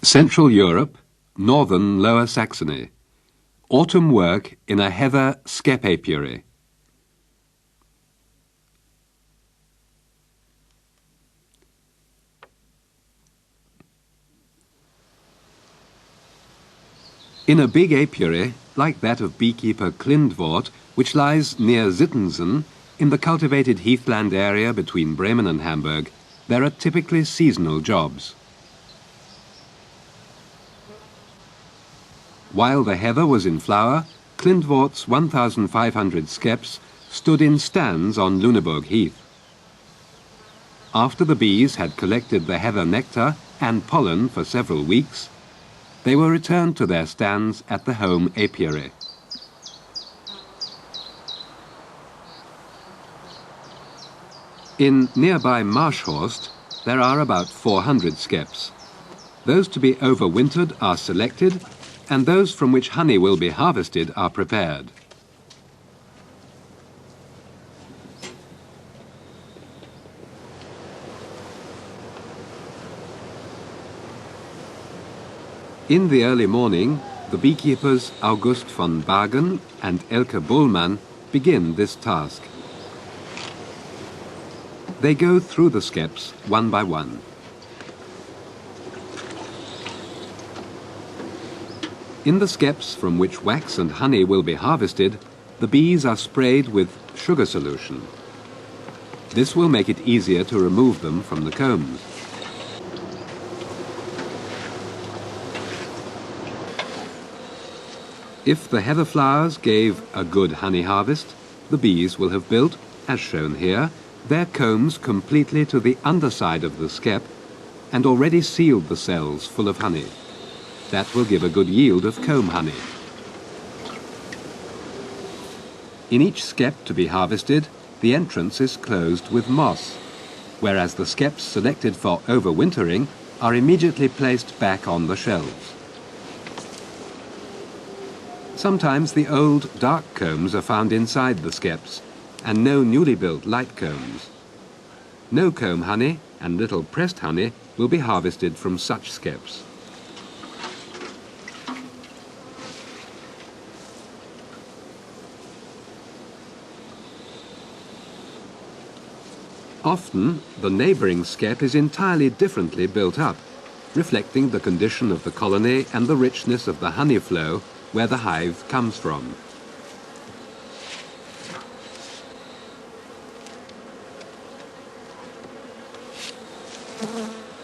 Central Europe, northern Lower Saxony. Autumn work in a heather skep apiary. In a big apiary, like that of beekeeper Klindwort, which lies near Zittensen, in the cultivated heathland area between Bremen and Hamburg, there are typically seasonal jobs. While the heather was in flower, Klindwort's 1,500 skeps stood in stands on Lüneburg Heath. After the bees had collected the heather nectar and pollen for several weeks, they were returned to their stands at the home apiary. In nearby Marschhorst, there are about 400 skeps. Those to be overwintered are selected, and those from which honey will be harvested are prepared. In the early morning, the beekeepers August von Bagen and Elke Bullmann begin this task. They go through the skeps one by one. In the skeps from which wax and honey will be harvested, the bees are sprayed with sugar solution. This will make it easier to remove them from the combs. If the heather flowers gave a good honey harvest, the bees will have built, as shown here, their combs completely to the underside of the skep and already sealed the cells full of honey. That will give a good yield of comb honey. In each skep to be harvested, the entrance is closed with moss, whereas the skeps selected for overwintering are immediately placed back on the shelves. Sometimes the old dark combs are found inside the skeps, and no newly built light combs. No comb honey and little pressed honey will be harvested from such skeps. Often, the neighbouring skep is entirely differently built up, reflecting the condition of the colony and the richness of the honey flow where the hive comes from.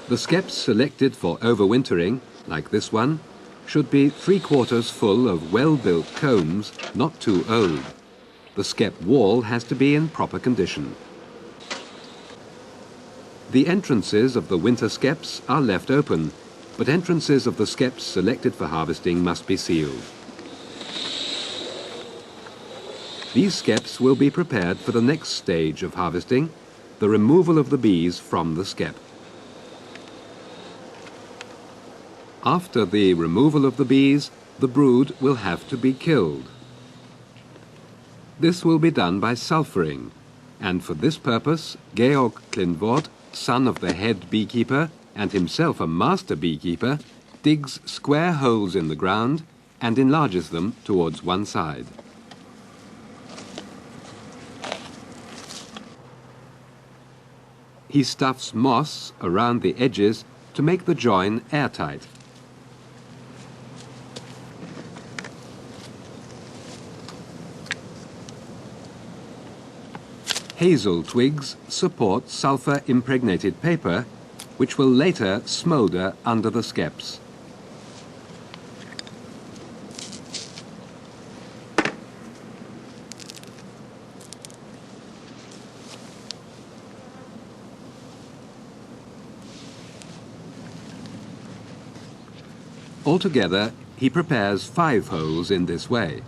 The skeps selected for overwintering, like this one, should be 3/4 full of well-built combs, not too old. The skep wall has to be in proper condition. The entrances of the winter skeps are left open, but entrances of the skeps selected for harvesting must be sealed. These skeps will be prepared for the next stage of harvesting, the removal of the bees from the skep. After the removal of the bees, the brood will have to be killed. This will be done by sulphuring, and for this purpose, Georg Klindwort, son of the head beekeeper and himself a master beekeeper, digs square holes in the ground and enlarges them towards one side. He stuffs moss around the edges to make the join airtight. Hazel twigs support sulfur-impregnated paper, which will later smoulder under the skeps. Altogether, he prepares 5 holes in this way.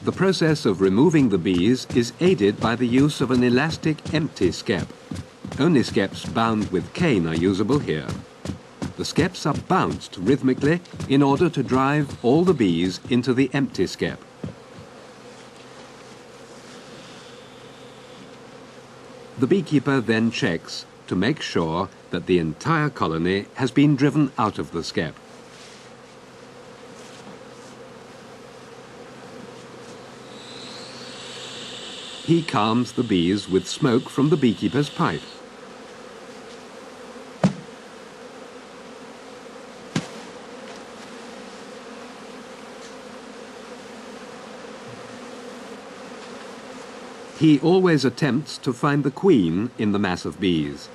The process of removing the bees is aided by the use of an elastic empty skep. Only skeps bound with cane are usable here. The skeps are bounced rhythmically in order to drive all the bees into the empty skep. The beekeeper then checks to make sure that the entire colony has been driven out of the skep. He calms the bees with smoke from the beekeeper's pipe. He always attempts to find the queen in the mass of bees.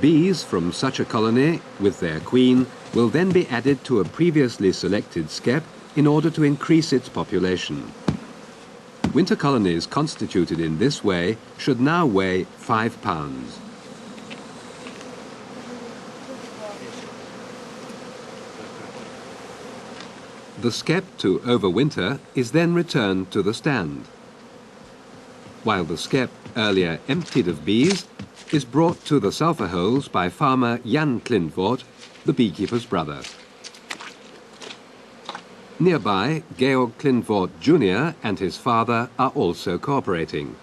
Bees from such a colony, with their queen, will then be added to a previously selected skep in order to increase its population. Winter colonies constituted in this way should now weigh 5 pounds. The skep to overwinter is then returned to the stand, while the skep, earlier emptied of bees, is brought to the sulphur holes by farmer Jan Klindvoort, the beekeeper's brother. Nearby, Georg Klindvoort Jr. and his father are also cooperating.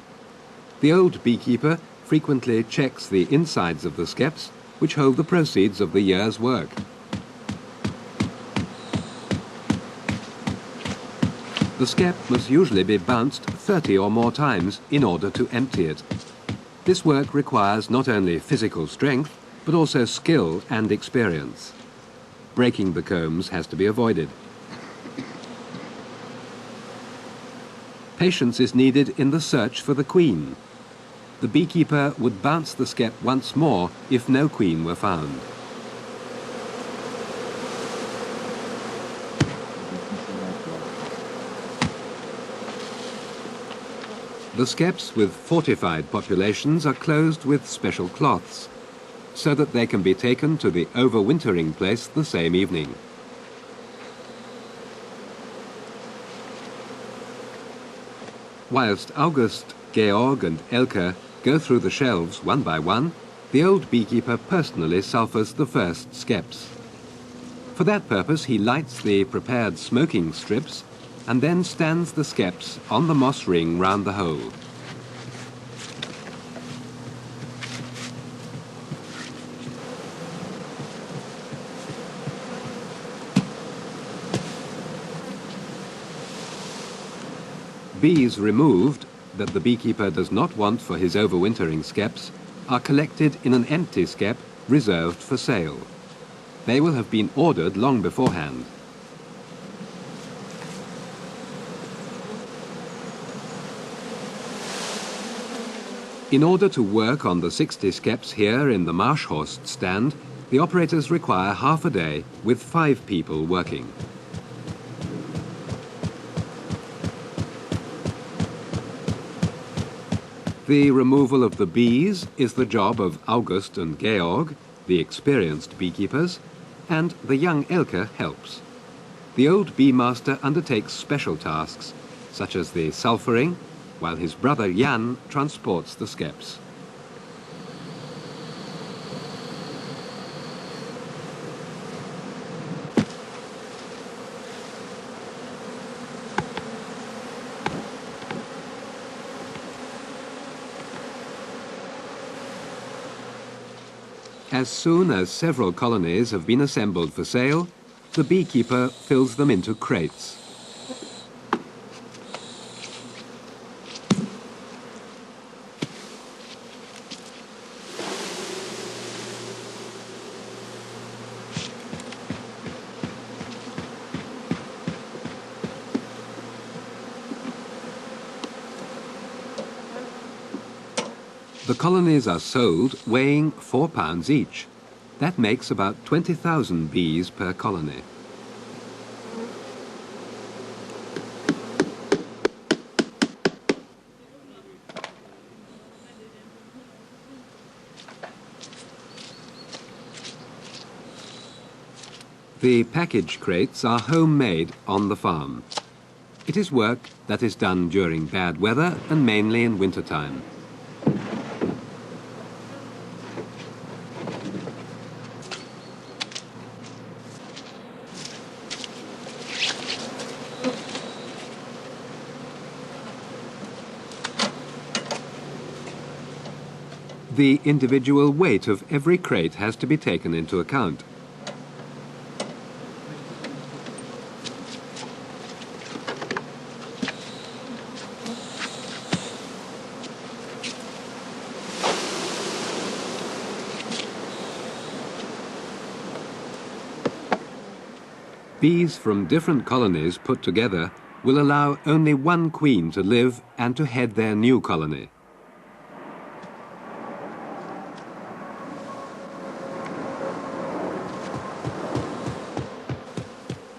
The old beekeeper frequently checks the insides of the skeps, which hold the proceeds of the year's work. The skep must usually be bounced 30 or more times in order to empty it. This work requires not only physical strength, but also skill and experience. Breaking the combs has to be avoided. Patience is needed in the search for the queen. The beekeeper would bounce the skep once more if no queen were found. The skeps with fortified populations are closed with special cloths, so that they can be taken to the overwintering place the same evening. Whilst August, Georg and Elke go through the shelves one by one, the old beekeeper personally sulphurs the first skeps. For that purpose he lights the prepared smoking strips and then stands the skeps on the moss ring round the hole. Bees removed, that the beekeeper does not want for his overwintering skeps, are collected in an empty skep reserved for sale. They will have been ordered long beforehand. In order to work on the 60 skeps here in the Marschhorst stand, the operators require half a day with 5 people working. The removal of the bees is the job of August and Georg, the experienced beekeepers, and the young Elke helps. The old bee master undertakes special tasks, such as the sulphuring, while his brother Jan transports the skeps. As soon as several colonies have been assembled for sale, the beekeeper fills them into crates. The colonies are sold weighing 4 pounds each. That makes about 20,000 bees per colony. The package crates are homemade on the farm. It is work that is done during bad weather and mainly in wintertime. the individual weight of every crate has to be taken into account. Bees from different colonies put together will allow only one queen to live and to head their new colony.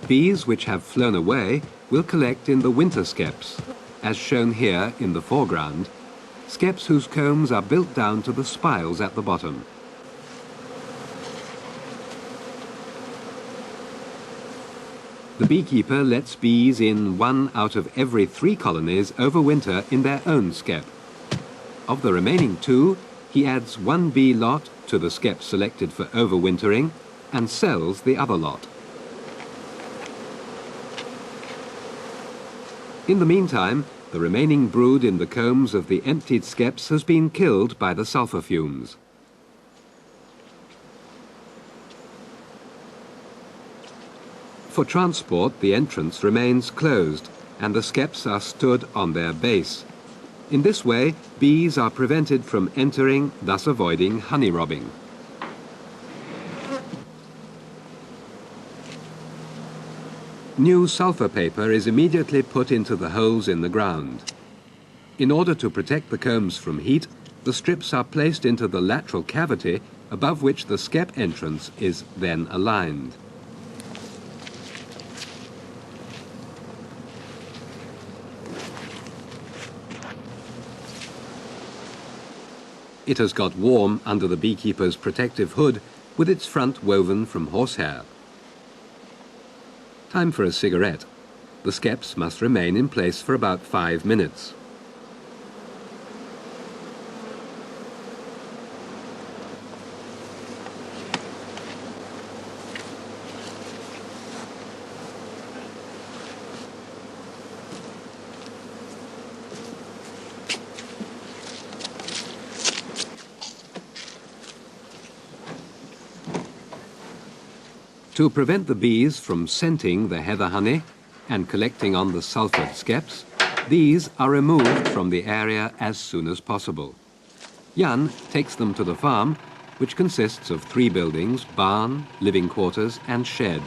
Bees which have flown away will collect in the winter skeps, as shown here in the foreground, skeps whose combs are built down to the spiles at the bottom. The beekeeper lets bees in 1 out of every 3 colonies overwinter in their own skep. Of the remaining 2, he adds 1 bee lot to the skep selected for overwintering and sells the other lot. In the meantime, the remaining brood in the combs of the emptied skeps has been killed by the sulfur fumes. For transport, the entrance remains closed and the skeps are stood on their base. In this way, bees are prevented from entering, thus avoiding honey robbing. New sulfur paper is immediately put into the holes in the ground. In order to protect the combs from heat, the strips are placed into the lateral cavity above which the skep entrance is then aligned. It has got warm under the beekeeper's protective hood with its front woven from horsehair. Time for a cigarette. The skeps must remain in place for about 5 minutes. To prevent the bees from scenting the heather honey and collecting on the sulfured skeps, these are removed from the area as soon as possible. Jan takes them to the farm, which consists of 3 buildings, barn, living quarters and shed.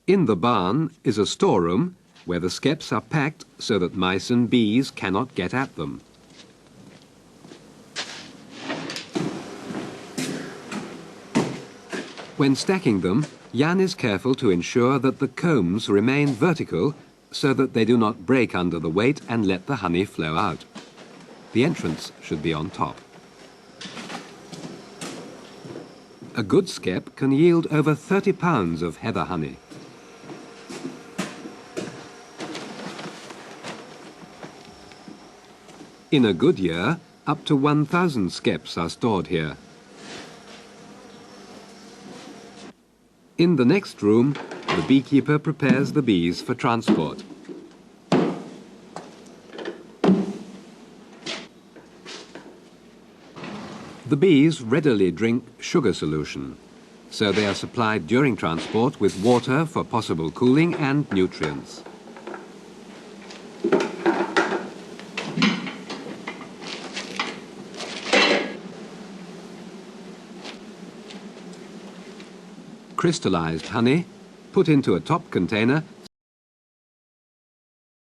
In the barn is a storeroom where the skeps are packed so that mice and bees cannot get at them. When stacking them, Jan is careful to ensure that the combs remain vertical so that they do not break under the weight and let the honey flow out. The entrance should be on top. A good skep can yield over 30 pounds of heather honey. In a good year, up to 1,000 skeps are stored here. In the next room, the beekeeper prepares the bees for transport. The bees readily drink sugar solution, so they are supplied during transport with water for possible cooling and nutrients. Crystallized honey, put into a top container